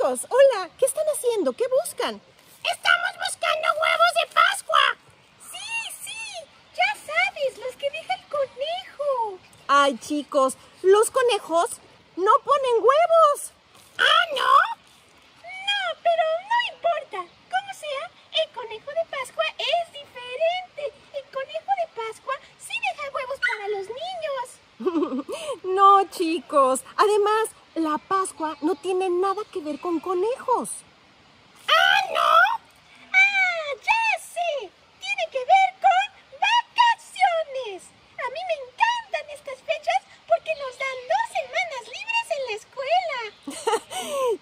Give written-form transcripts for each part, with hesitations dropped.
chicos, hola, ¿qué están haciendo? ¿Qué buscan? ¡Estamos buscando huevos de Pascua! Sí, ya sabes, los que deja el conejo. Ay, chicos, los conejos no ponen huevos. ¿Ah, no? No, pero no importa. Como sea, el conejo de Pascua es diferente. El conejo de Pascua sí deja huevos para los niños. No, chicos, además, la Pascua no tiene nada que ver con conejos. ¿Ah, no? ¡Ah, ya sé! Tiene que ver con vacaciones. A mí me encantan estas fechas porque nos dan 2 semanas libres en la escuela.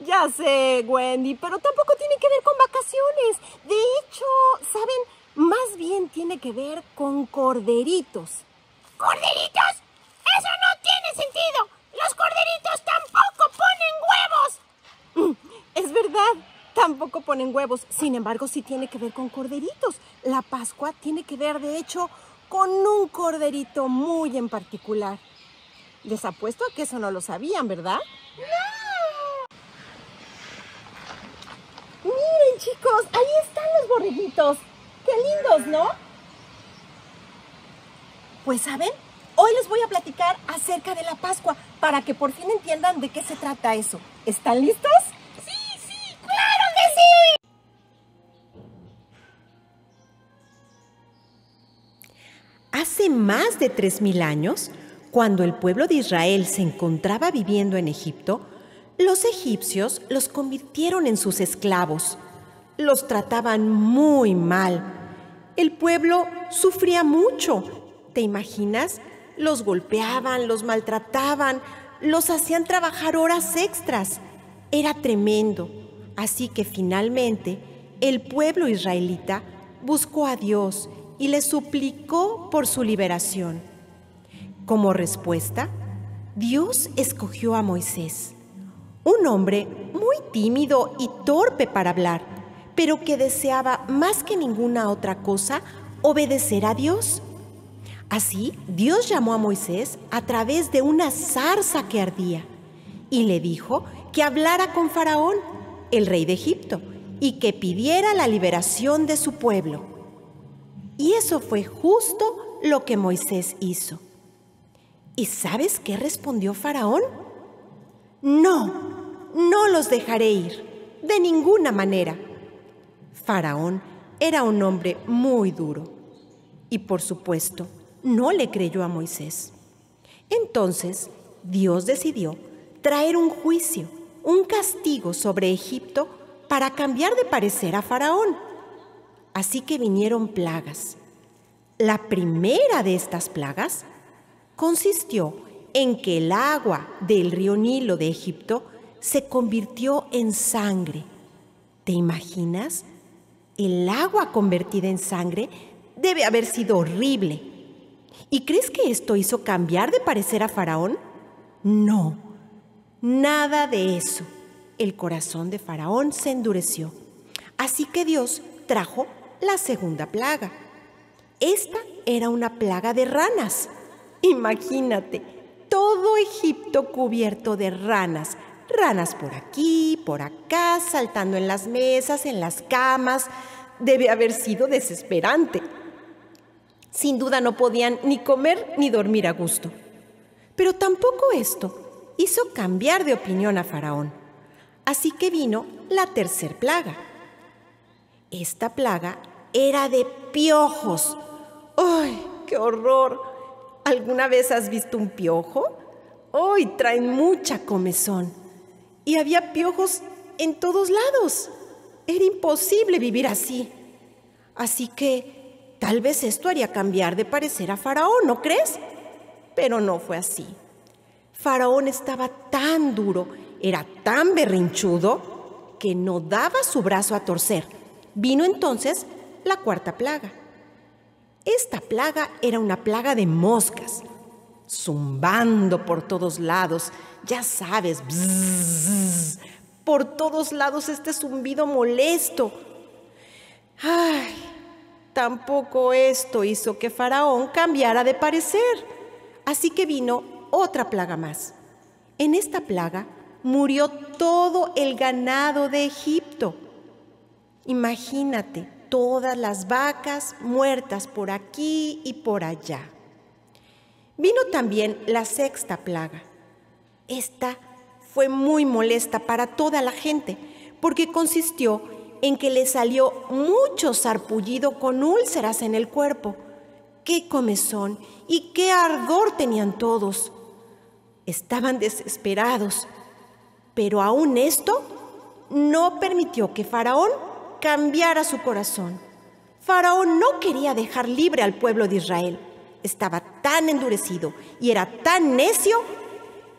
Ya sé, Wendy, pero tampoco tiene que ver con vacaciones. De hecho, ¿saben? Más bien tiene que ver con corderitos. ¿Corderitos? ¡Eso no tiene sentido! ¡Los corderitos tampoco ponen huevos! Es verdad, tampoco ponen huevos. Sin embargo, sí tiene que ver con corderitos. La Pascua tiene que ver, de hecho, con un corderito muy en particular. Les apuesto a que eso no lo sabían, ¿verdad? ¡No! Miren, chicos, ahí están los borreguitos. ¡Qué lindos!, ¿no? Pues, ¿saben? Hoy les voy a platicar acerca de la Pascua para que por fin entiendan de qué se trata eso. ¿Están listos? Sí, ¡Claro que sí! Hace más de 3000 años, cuando el pueblo de Israel se encontraba viviendo en Egipto, los egipcios los convirtieron en sus esclavos. Los trataban muy mal. El pueblo sufría mucho. ¿Te imaginas? Los golpeaban, los maltrataban, los hacían trabajar horas extras. Era tremendo. Así que finalmente el pueblo israelita buscó a Dios y le suplicó por su liberación. Como respuesta, Dios escogió a Moisés, un hombre muy tímido y torpe para hablar, pero que deseaba más que ninguna otra cosa obedecer a Dios. Así, Dios llamó a Moisés a través de una zarza que ardía y le dijo que hablara con Faraón, el rey de Egipto, y que pidiera la liberación de su pueblo. Y eso fue justo lo que Moisés hizo. ¿Y sabes qué respondió Faraón? No los dejaré ir, de ninguna manera. Faraón era un hombre muy duro y, por supuesto, no le creyó a Moisés. Entonces, Dios decidió traer un juicio, un castigo sobre Egipto para cambiar de parecer a Faraón. Así que vinieron plagas. La primera de estas plagas consistió en que el agua del río Nilo de Egipto se convirtió en sangre. ¿Te imaginas? El agua convertida en sangre debe haber sido horrible. ¿Y crees que esto hizo cambiar de parecer a Faraón? No, nada de eso. El corazón de Faraón se endureció. Así que Dios trajo la segunda plaga. Esta era una plaga de ranas. Imagínate, todo Egipto cubierto de ranas. Ranas por aquí, por acá, saltando en las mesas, en las camas. Debe haber sido desesperante. Sin duda no podían ni comer ni dormir a gusto. Pero tampoco esto hizo cambiar de opinión a Faraón. Así que vino la tercer plaga. Esta plaga era de piojos. ¡Ay, qué horror! ¿Alguna vez has visto un piojo? ¡Ay, traen mucha comezón! Y había piojos en todos lados. Era imposible vivir así. Así que tal vez esto haría cambiar de parecer a Faraón, ¿no crees? Pero no fue así. Faraón estaba tan duro, era tan berrinchudo, que no daba su brazo a torcer. Vino entonces la cuarta plaga. Esta plaga era una plaga de moscas, zumbando por todos lados. Ya sabes, bzzz, por todos lados este zumbido molesto. ¡Ay! Tampoco esto hizo que Faraón cambiara de parecer. Así que vino otra plaga más. En esta plaga murió todo el ganado de Egipto. Imagínate, todas las vacas muertas por aquí y por allá. Vino también la sexta plaga. Esta fue muy molesta para toda la gente, porque consistió en que le salió mucho sarpullido con úlceras en el cuerpo. ¡Qué comezón y qué ardor tenían todos! Estaban desesperados, pero aún esto no permitió que Faraón cambiara su corazón. Faraón no quería dejar libre al pueblo de Israel. Estaba tan endurecido y era tan necio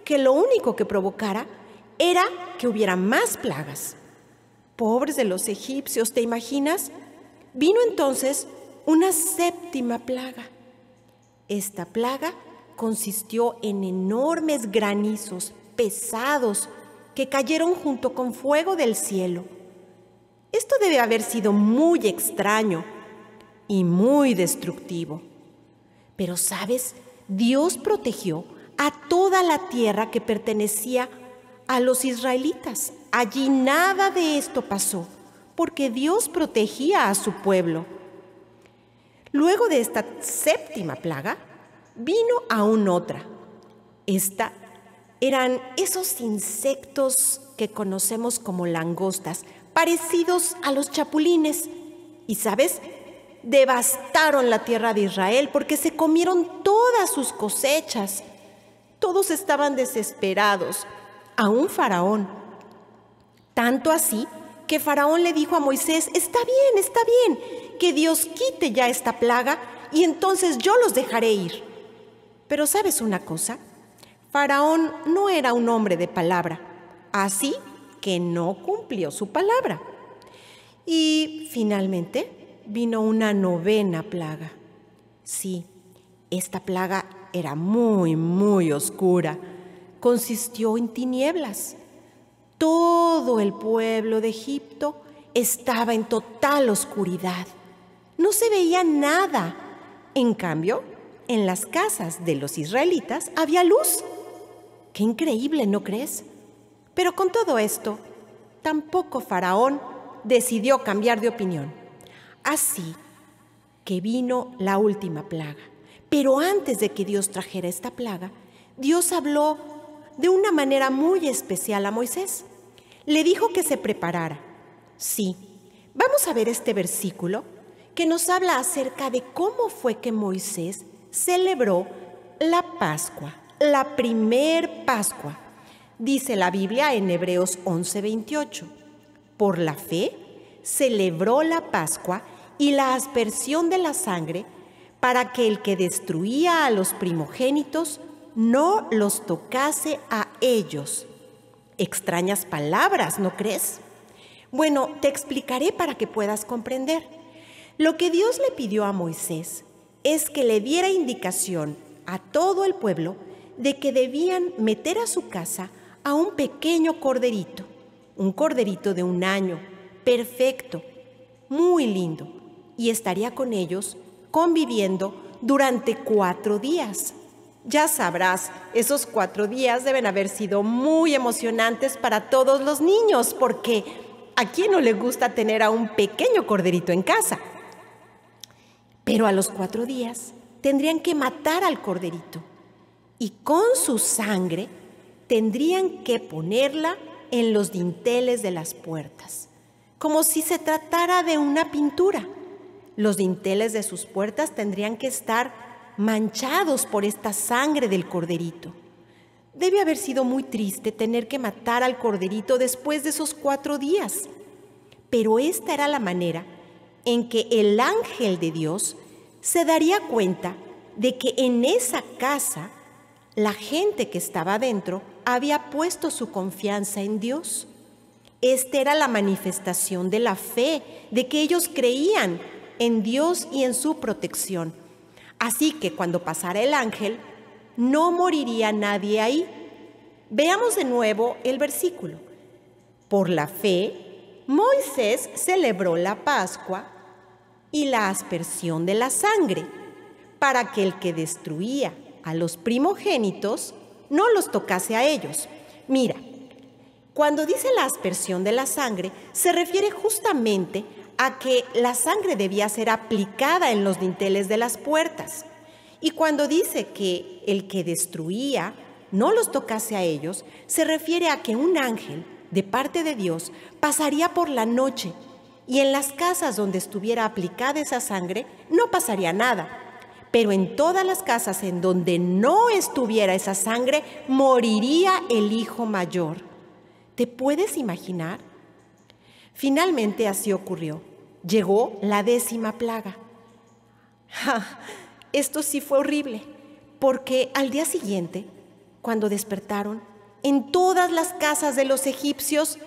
que lo único que provocara era que hubiera más plagas. Pobres de los egipcios, ¿te imaginas? Vino entonces una séptima plaga. Esta plaga consistió en enormes granizos pesados que cayeron junto con fuego del cielo. Esto debe haber sido muy extraño y muy destructivo. Pero, ¿sabes? Dios protegió a toda la tierra que pertenecía a los israelitas. Allí nada de esto pasó, porque Dios protegía a su pueblo. Luego de esta séptima plaga, vino aún otra. Esta eran esos insectos que conocemos como langostas, parecidos a los chapulines. Y, ¿sabes? Devastaron la tierra de Israel porque se comieron todas sus cosechas. Todos estaban desesperados, aún Faraón. Tanto así que Faraón le dijo a Moisés: está bien, que Dios quite ya esta plaga y entonces yo los dejaré ir. Pero ¿sabes una cosa? Faraón no era un hombre de palabra, así que no cumplió su palabra. Y finalmente vino una novena plaga. Sí, esta plaga era muy, muy oscura. Consistió en tinieblas. Todo el pueblo de Egipto estaba en total oscuridad. No se veía nada. En cambio, en las casas de los israelitas había luz. ¡Qué increíble!, ¿no crees? Pero con todo esto, tampoco Faraón decidió cambiar de opinión. Así que vino la última plaga. Pero antes de que Dios trajera esta plaga, Dios habló de una manera muy especial a Moisés. Le dijo que se preparara. Sí, vamos a ver este versículo que nos habla acerca de cómo fue que Moisés celebró la Pascua, la primer Pascua. Dice la Biblia en Hebreos 11:28. Por la fe celebró la Pascua y la aspersión de la sangre para que el que destruía a los primogénitos no los tocase a ellos. Extrañas palabras, ¿no crees? Bueno, te explicaré para que puedas comprender. Lo que Dios le pidió a Moisés es que le diera indicación a todo el pueblo de que debían meter a su casa a un pequeño corderito, un corderito de 1 año, perfecto, muy lindo, y estaría con ellos conviviendo durante 4 días. Ya sabrás, esos 4 días deben haber sido muy emocionantes para todos los niños, porque ¿a quién no le gusta tener a un pequeño corderito en casa? Pero a los 4 días tendrían que matar al corderito y con su sangre tendrían que ponerla en los dinteles de las puertas, como si se tratara de una pintura. Los dinteles de sus puertas tendrían que estar manchados por esta sangre del corderito. Debe haber sido muy triste tener que matar al corderito después de esos 4 días. Pero esta era la manera en que el ángel de Dios se daría cuenta de que en esa casa la gente que estaba dentro había puesto su confianza en Dios. Esta era la manifestación de la fe, de que ellos creían en Dios y en su protección. Así que cuando pasara el ángel, no moriría nadie ahí. Veamos de nuevo el versículo. Por la fe, Moisés celebró la Pascua y la aspersión de la sangre, para que el que destruía a los primogénitos no los tocase a ellos. Mira, Cuando dice la aspersión de la sangre, se refiere justamente a que la sangre debía ser aplicada en los dinteles de las puertas. Y cuando dice que el que destruía no los tocase a ellos, se refiere a que un ángel, de parte de Dios, pasaría por la noche y en las casas donde estuviera aplicada esa sangre no pasaría nada. Pero en todas las casas en donde no estuviera esa sangre, moriría el hijo mayor. ¿Te puedes imaginar? Finalmente así ocurrió. Llegó la 10ª plaga. Esto sí fue horrible, porque al día siguiente, cuando despertaron, en todas las casas de los egipcios,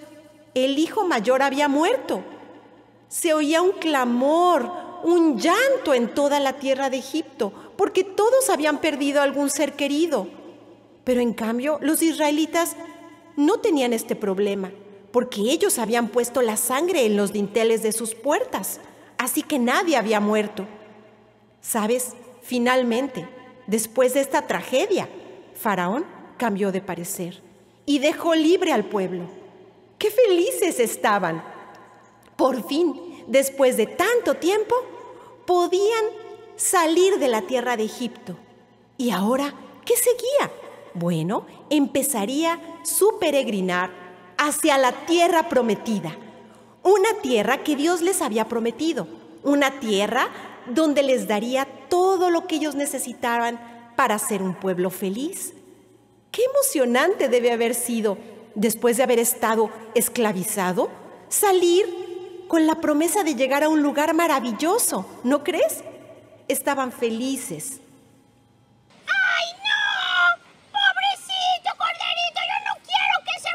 el hijo mayor había muerto. Se oía un clamor, un llanto en toda la tierra de Egipto, porque todos habían perdido algún ser querido. Pero en cambio, los israelitas no tenían este problema, porque ellos habían puesto la sangre en los dinteles de sus puertas, así que nadie había muerto. ¿Sabes? Finalmente, después de esta tragedia, Faraón cambió de parecer y dejó libre al pueblo. ¡Qué felices estaban! Por fin, después de tanto tiempo, podían salir de la tierra de Egipto. ¿Y ahora qué seguía? Bueno, empezaría su peregrinar hacia la tierra prometida, una tierra que Dios les había prometido, una tierra donde les daría todo lo que ellos necesitaban para ser un pueblo feliz. ¡Qué emocionante debe haber sido, después de haber estado esclavizado, salir con la promesa de llegar a un lugar maravilloso! ¿No crees? Estaban felices. ¡Ay, no! ¡Pobrecito corderito! ¡Yo no quiero que se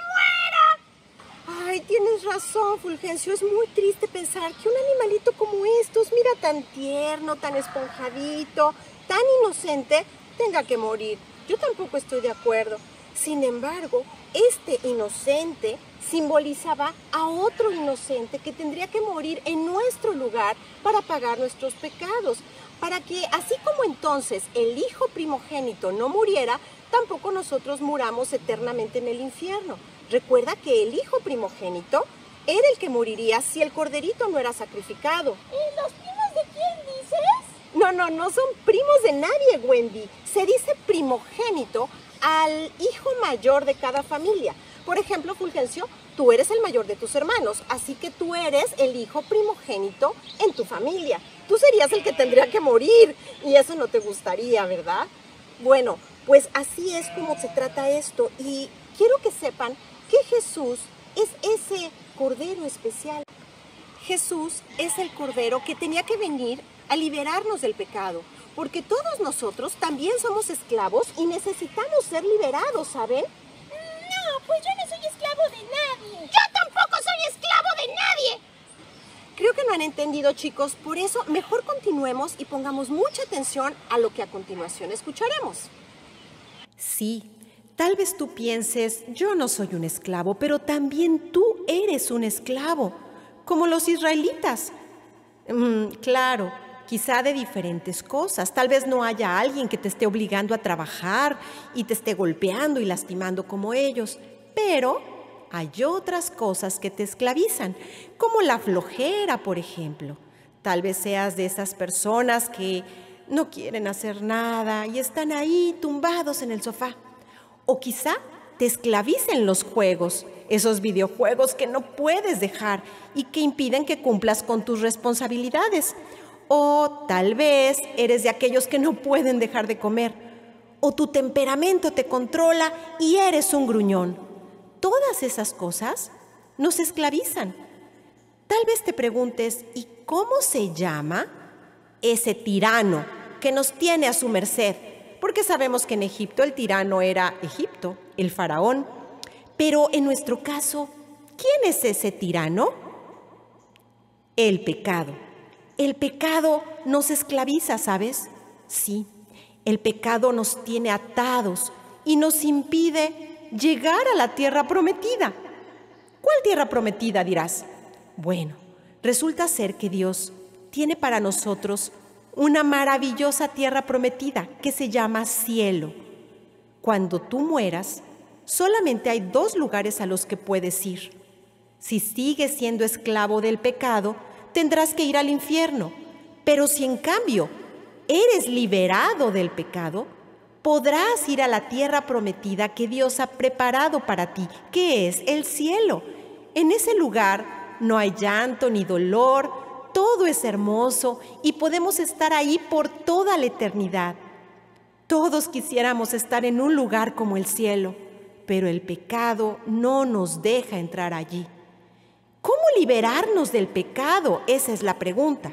muera! Ay, tienes razón, Fulgencio. Es muy triste pensar que un animalito como estos, mira, tan tierno, tan esponjadito, tan inocente, tenga que morir. Yo tampoco estoy de acuerdo. Sin embargo, este inocente simbolizaba a otro inocente que tendría que morir en nuestro lugar para pagar nuestros pecados, para que así como entonces el hijo primogénito no muriera, tampoco nosotros muramos eternamente en el infierno. Recuerda que el hijo primogénito era el que moriría si el corderito no era sacrificado. ¿Y los primos de quién dices? No son primos de nadie, Wendy. Se dice primogénito al hijo mayor de cada familia. Por ejemplo, Fulgencio, tú eres el mayor de tus hermanos, así que tú eres el hijo primogénito en tu familia. Tú serías el que tendría que morir y eso no te gustaría, ¿verdad? Bueno, pues así es como se trata esto y quiero que sepan que Jesús es ese cordero especial. Jesús es el cordero que tenía que venir a liberarnos del pecado, porque todos nosotros también somos esclavos y necesitamos ser liberados, ¿saben? No, pues yo no soy esclavo de nadie. ¡Yo tampoco soy esclavo de nadie! Creo que no han entendido, chicos, por eso mejor continuemos y pongamos mucha atención a lo que a continuación escucharemos. Sí, tal vez tú pienses, yo no soy un esclavo, pero también tú eres un esclavo, como los israelitas. Claro, quizá de diferentes cosas. Tal vez no haya alguien que te esté obligando a trabajar y te esté golpeando y lastimando como ellos, pero hay otras cosas que te esclavizan, como la flojera, por ejemplo. Tal vez seas de esas personas que no quieren hacer nada y están ahí tumbados en el sofá. O quizá te esclavicen los juegos, esos videojuegos que no puedes dejar y que impiden que cumplas con tus responsabilidades. O tal vez eres de aquellos que no pueden dejar de comer. O tu temperamento te controla y eres un gruñón. Todas esas cosas nos esclavizan. Tal vez te preguntes, ¿y cómo se llama ese tirano que nos tiene a su merced? Porque sabemos que en Egipto el tirano era Egipto, el faraón. Pero en nuestro caso, ¿quién es ese tirano? El pecado. El pecado nos esclaviza, ¿sabes? Sí, el pecado nos tiene atados y nos impide llegar a la tierra prometida. ¿Cuál tierra prometida, dirás? Bueno, resulta ser que Dios tiene para nosotros una maravillosa tierra prometida que se llama cielo. Cuando tú mueras, solamente hay 2 lugares a los que puedes ir. Si sigues siendo esclavo del pecado, tendrás que ir al infierno. Pero si en cambio eres liberado del pecado, podrás ir a la tierra prometida que Dios ha preparado para ti, que es el cielo. En ese lugar no hay llanto ni dolor, todo es hermoso y podemos estar ahí por toda la eternidad. Todos quisiéramos estar en un lugar como el cielo, pero el pecado no nos deja entrar allí. ¿Cómo liberarnos del pecado? Esa es la pregunta.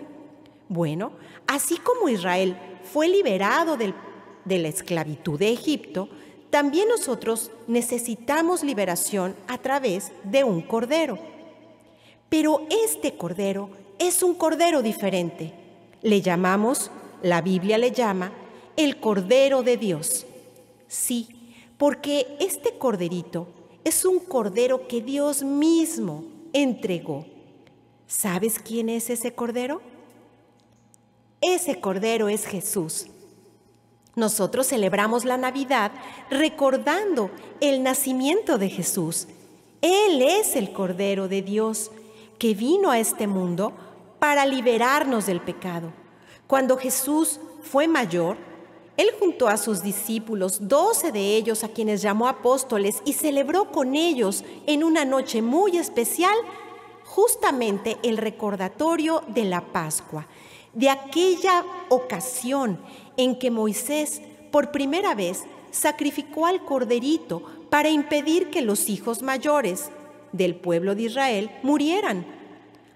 Bueno, así como Israel fue liberado de la esclavitud de Egipto, también nosotros necesitamos liberación a través de un cordero. Pero este cordero es un cordero diferente. La Biblia le llama, el Cordero de Dios. Sí, porque este corderito es un cordero que Dios mismo entregó. ¿Sabes quién es ese cordero? Ese cordero es Jesús. Nosotros celebramos la Navidad recordando el nacimiento de Jesús. Él es el Cordero de Dios que vino a este mundo para liberarnos del pecado. Cuando Jesús fue mayor, Él juntó a sus discípulos, 12 de ellos a quienes llamó apóstoles, y celebró con ellos en una noche muy especial justamente el recordatorio de la Pascua, de aquella ocasión en que Moisés por primera vez sacrificó al corderito para impedir que los hijos mayores del pueblo de Israel murieran.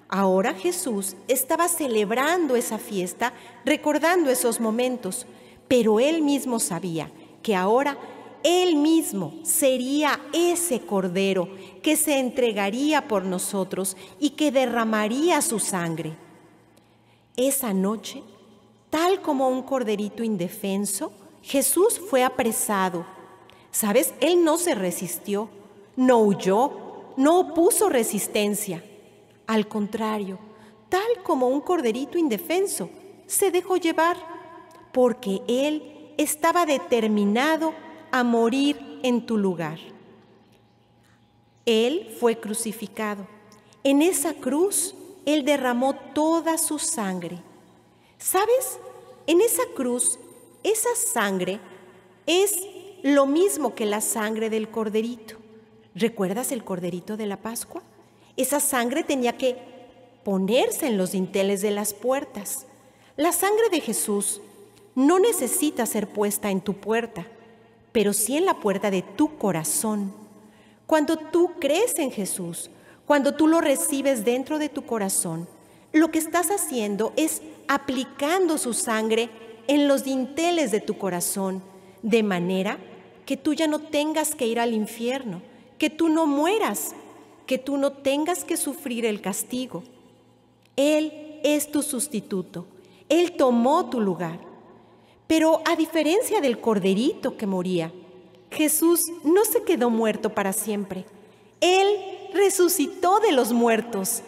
Ahora Jesús estaba celebrando esa fiesta, recordando esos momentos, pero Él mismo sabía que ahora Él mismo sería ese cordero que se entregaría por nosotros y que derramaría su sangre. Esa noche, tal como un corderito indefenso, Jesús fue apresado. ¿Sabes? Él no se resistió, no huyó, no opuso resistencia. Al contrario, tal como un corderito indefenso, se dejó llevar, porque Él estaba determinado a morir en tu lugar. Él fue crucificado. En esa cruz, Él derramó toda su sangre. ¿Sabes? En esa cruz, esa sangre es lo mismo que la sangre del corderito. ¿Recuerdas el corderito de la Pascua? Esa sangre tenía que ponerse en los dinteles de las puertas. La sangre de Jesús no necesita ser puesta en tu puerta, pero sí en la puerta de tu corazón. Cuando tú crees en Jesús, cuando tú lo recibes dentro de tu corazón, lo que estás haciendo es aplicando su sangre en los dinteles de tu corazón, de manera que tú ya no tengas que ir al infierno, que tú no mueras, que tú no tengas que sufrir el castigo. Él es tu sustituto. Él tomó tu lugar. Pero a diferencia del corderito que moría, Jesús no se quedó muerto para siempre. Él resucitó de los muertos.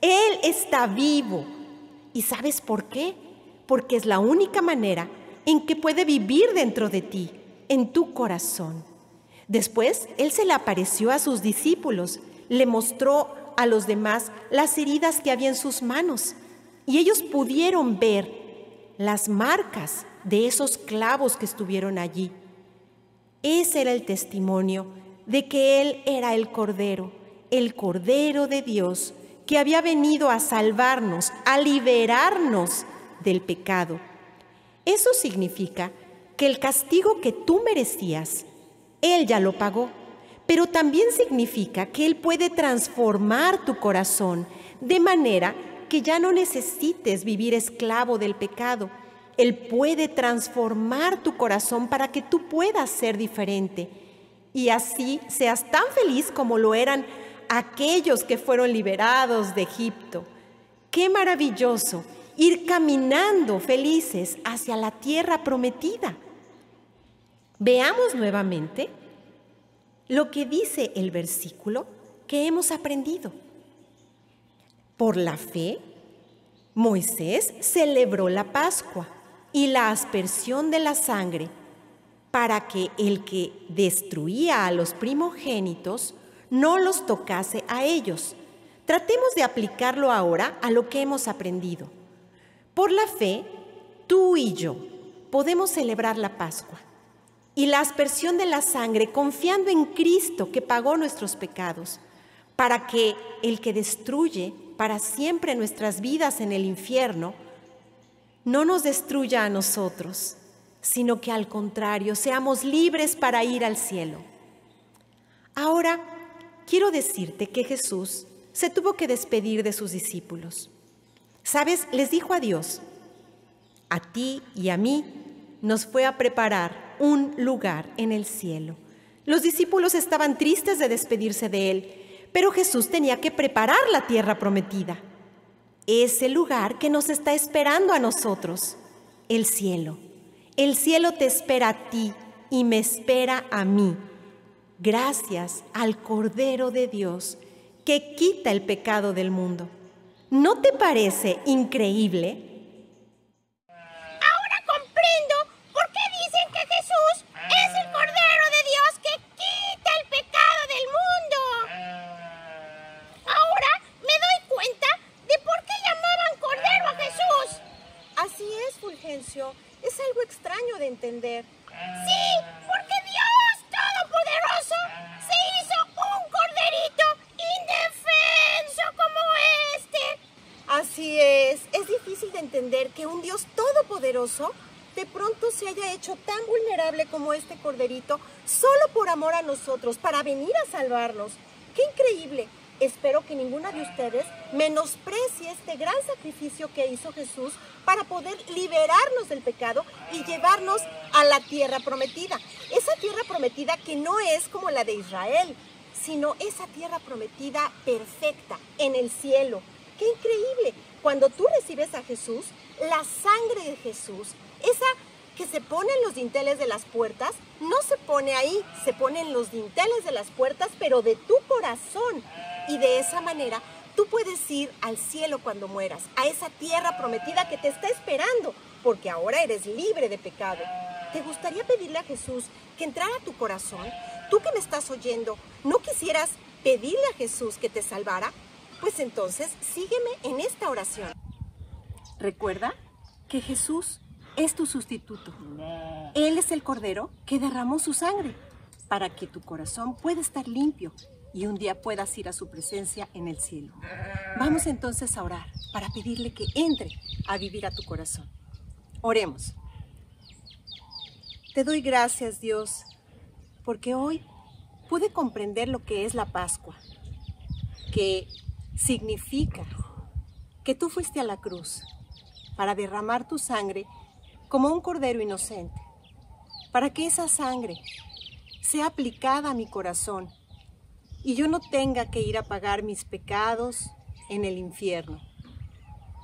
Él está vivo. ¿Y sabes por qué? Porque es la única manera en que puede vivir dentro de ti, en tu corazón. Después, Él se le apareció a sus discípulos, le mostró a los demás las heridas que había en sus manos, y ellos pudieron ver las marcas de esos clavos que estuvieron allí. Ese era el testimonio de que Él era el Cordero de Dios, que había venido a salvarnos, a liberarnos del pecado. Eso significa que el castigo que tú merecías, Él ya lo pagó, pero también significa que Él puede transformar tu corazón de manera que ya no necesites vivir esclavo del pecado. Él puede transformar tu corazón para que tú puedas ser diferente y así seas tan feliz como lo eran aquellos que fueron liberados de Egipto. ¡Qué maravilloso ir caminando felices hacia la tierra prometida! Veamos nuevamente lo que dice el versículo que hemos aprendido. Por la fe, Moisés celebró la Pascua y la aspersión de la sangre para que el que destruía a los primogénitos no los tocase a ellos. Tratemos de aplicarlo ahora a lo que hemos aprendido. Por la fe, tú y yo podemos celebrar la Pascua y la aspersión de la sangre confiando en Cristo que pagó nuestros pecados, para que el que destruye para siempre nuestras vidas en el infierno no nos destruya a nosotros, sino que al contrario seamos libres para ir al cielo. Ahora quiero decirte que Jesús se tuvo que despedir de sus discípulos. ¿Sabes? Les dijo adiós. A ti y a mí nos fue a preparar un lugar en el cielo. Los discípulos estaban tristes de despedirse de él, pero Jesús tenía que preparar la tierra prometida. Ese lugar que nos está esperando a nosotros, el cielo. El cielo te espera a ti y me espera a mí, gracias al Cordero de Dios que quita el pecado del mundo. ¿No te parece increíble? Ahora comprendo por qué dicen que Jesús es el Cordero de Dios que quita el pecado del mundo. Ahora me doy cuenta de por qué llamaban Cordero a Jesús. Así es, Fulgencio. Es algo extraño de entender. Sí, porque Dios Todopoderoso se hizo un corderito indefenso como este. Así es difícil de entender que un Dios todopoderoso de pronto se haya hecho tan vulnerable como este corderito solo por amor a nosotros, para venir a salvarnos. ¡Qué increíble! Espero que ninguna de ustedes menosprecie este gran sacrificio que hizo Jesús para poder liberarnos del pecado y llevarnos a la tierra prometida. Esa tierra prometida que no es como la de Israel, sino esa tierra prometida perfecta en el cielo. ¡Qué increíble! Cuando tú recibes a Jesús, la sangre de Jesús, esa que se pone en los dinteles de las puertas, no se pone ahí, se pone en los dinteles de las puertas, pero de tu corazón. Y de esa manera tú puedes ir al cielo cuando mueras, a esa tierra prometida que te está esperando, porque ahora eres libre de pecado. ¿Te gustaría pedirle a Jesús que entrara a tu corazón? Tú que me estás oyendo, ¿no quisieras pedirle a Jesús que te salvara? Pues entonces sígueme en esta oración. Recuerda que Jesús es tu sustituto. Él es el Cordero que derramó su sangre para que tu corazón pueda estar limpio y un día puedas ir a su presencia en el cielo. Vamos entonces a orar para pedirle que entre a vivir a tu corazón. Oremos. Te doy gracias, Dios, porque hoy pude comprender lo que es la Pascua, que significa que tú fuiste a la cruz para derramar tu sangre como un cordero inocente, para que esa sangre sea aplicada a mi corazón y yo no tenga que ir a pagar mis pecados en el infierno.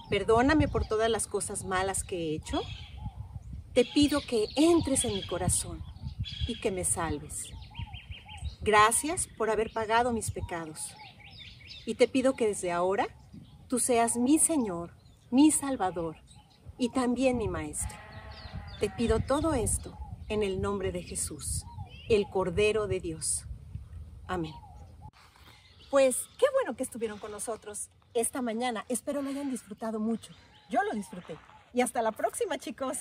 Perdóname por todas las cosas malas que he hecho. Te pido que entres en mi corazón y que me salves. Gracias por haber pagado mis pecados. Y te pido que desde ahora tú seas mi Señor, mi Salvador y también mi Maestro. Te pido todo esto en el nombre de Jesús, el Cordero de Dios. Amén. Pues qué bueno que estuvieron con nosotros esta mañana. Espero lo hayan disfrutado mucho. Yo lo disfruté. Y hasta la próxima, chicos.